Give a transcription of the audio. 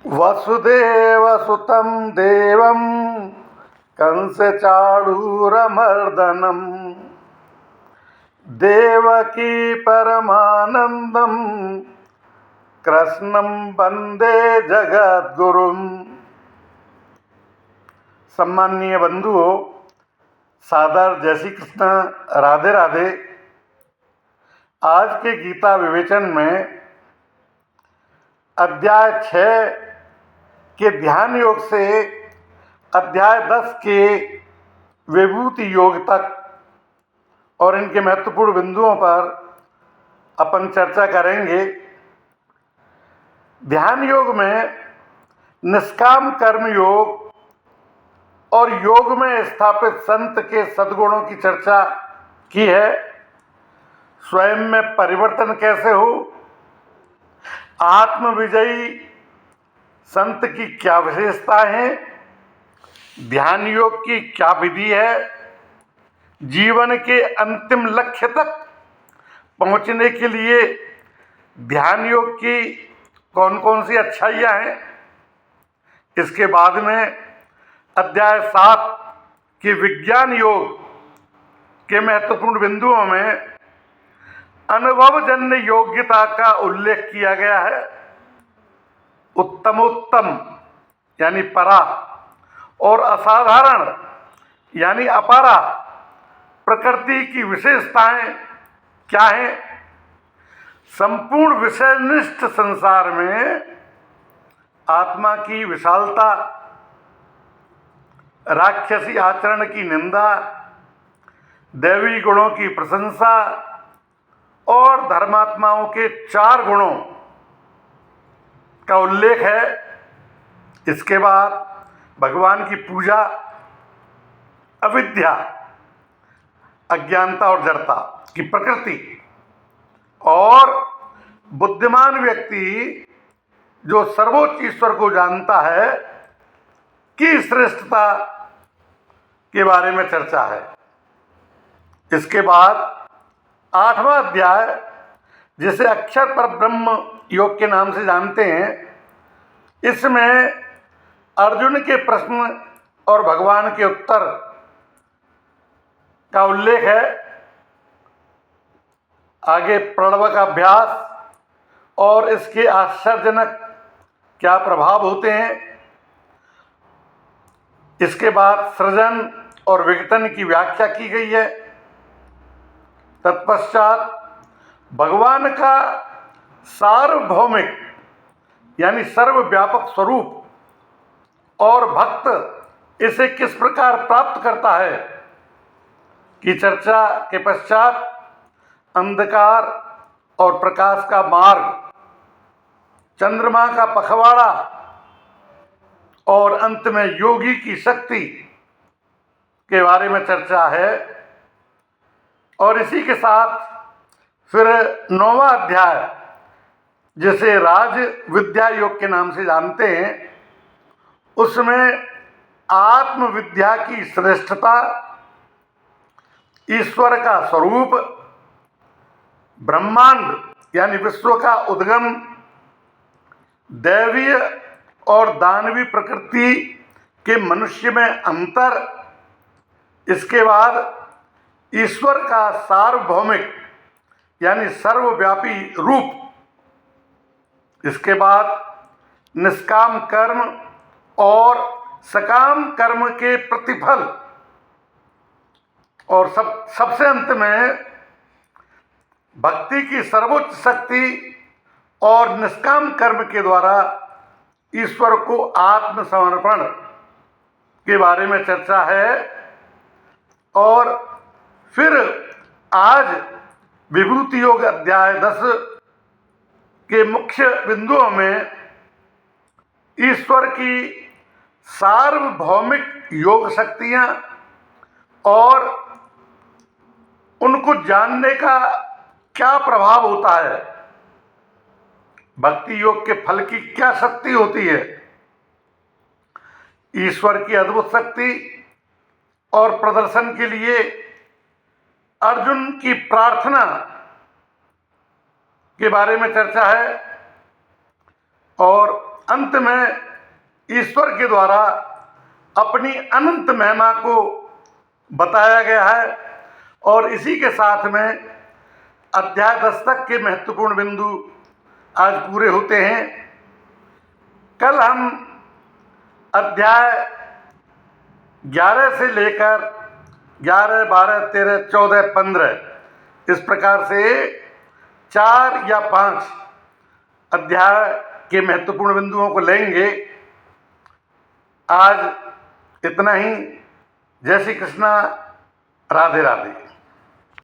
वसुदेवसुतं देवं कंसचाणूरमर्दनं देवकी परमानंदं कृष्णं वंदे जगद्गुरुम्। सम्माननीय बंधुओं, सादर जय श्री कृष्ण, राधे राधे। आज के गीता विवेचन में अध्याय 6 के ध्यान योग से अध्याय 10 के विभूति योग तक और इनके महत्वपूर्ण बिंदुओं पर अपन चर्चा करेंगे। ध्यान योग में निष्काम कर्म योग और योग में स्थापित संत के सद्गुणों की चर्चा की है। स्वयं में परिवर्तन कैसे हो, आत्मविजयी संत की क्या विशेषताएं हैं, ध्यान योग की क्या विधि है, जीवन के अंतिम लक्ष्य तक पहुंचने के लिए ध्यान योग की कौन कौन सी अच्छाइयां हैं। इसके बाद में अध्याय 7 के विज्ञान योग के महत्वपूर्ण बिंदुओं में अनुभवजन्य योग्यता का उल्लेख किया गया है। उत्तमोत्तम यानी परा और असाधारण यानी अपारा प्रकृति की विशेषताएं क्या हैं। संपूर्ण विषयनिष्ठ संसार में आत्मा की विशालता, राक्षसी आचरण की निंदा, दैवी गुणों की प्रशंसा और धर्मात्माओं के 4 गुणों का उल्लेख है। इसके बाद भगवान की पूजा, अविद्या, अज्ञानता और जड़ता की प्रकृति और बुद्धिमान व्यक्ति जो सर्वोच्च ईश्वर को जानता है की श्रेष्ठता के बारे में चर्चा है। इसके बाद 8वां अध्याय, जिसे अक्षर पर ब्रह्म योग के नाम से जानते हैं, इसमें अर्जुन के प्रश्न और भगवान के उत्तर का उल्लेख है। आगे प्रणव का अभ्यास और इसके आश्चर्यजनक क्या प्रभाव होते हैं। इसके बाद सृजन और विघटन की व्याख्या की गई है। तत्पश्चात भगवान का सार्वभौमिक यानी सर्वव्यापक स्वरूप और भक्त इसे किस प्रकार प्राप्त करता है की चर्चा के पश्चात अंधकार और प्रकाश का मार्ग, चंद्रमा का पखवाड़ा और अंत में योगी की शक्ति के बारे में चर्चा है। और इसी के साथ फिर 9वां अध्याय, जिसे राज विद्या योग के नाम से जानते हैं, उसमें आत्मविद्या की श्रेष्ठता, ईश्वर का स्वरूप, ब्रह्मांड यानी विश्व का उद्गम, दैवीय और दानवी प्रकृति के मनुष्य में अंतर, इसके बाद ईश्वर का सार्वभौमिक यानी सर्वव्यापी रूप, इसके बाद निष्काम कर्म और सकाम कर्म के प्रतिफल, और सबसे अंत में भक्ति की सर्वोच्च शक्ति और निष्काम कर्म के द्वारा ईश्वर को आत्मसमर्पण के बारे में चर्चा है। और फिर आज विभूति योग अध्याय 10 के मुख्य बिंदुओं में ईश्वर की सार्वभौमिक योग शक्तियां और उनको जानने का क्या प्रभाव होता है, भक्ति योग के फल की क्या शक्ति होती है, ईश्वर की अद्भुत शक्ति और प्रदर्शन के लिए अर्जुन की प्रार्थना के बारे में चर्चा है। और अंत में ईश्वर के द्वारा अपनी अनंत महिमा को बताया गया है। और इसी के साथ में अध्याय 10 तक के महत्वपूर्ण बिंदु आज पूरे होते हैं। कल हम अध्याय 11 से लेकर 11, 12, 13, 14, 15 इस प्रकार से 4 या 5 अध्याय के महत्वपूर्ण बिंदुओं को लेंगे। आज इतना ही। जय श्री कृष्णा, राधे राधे।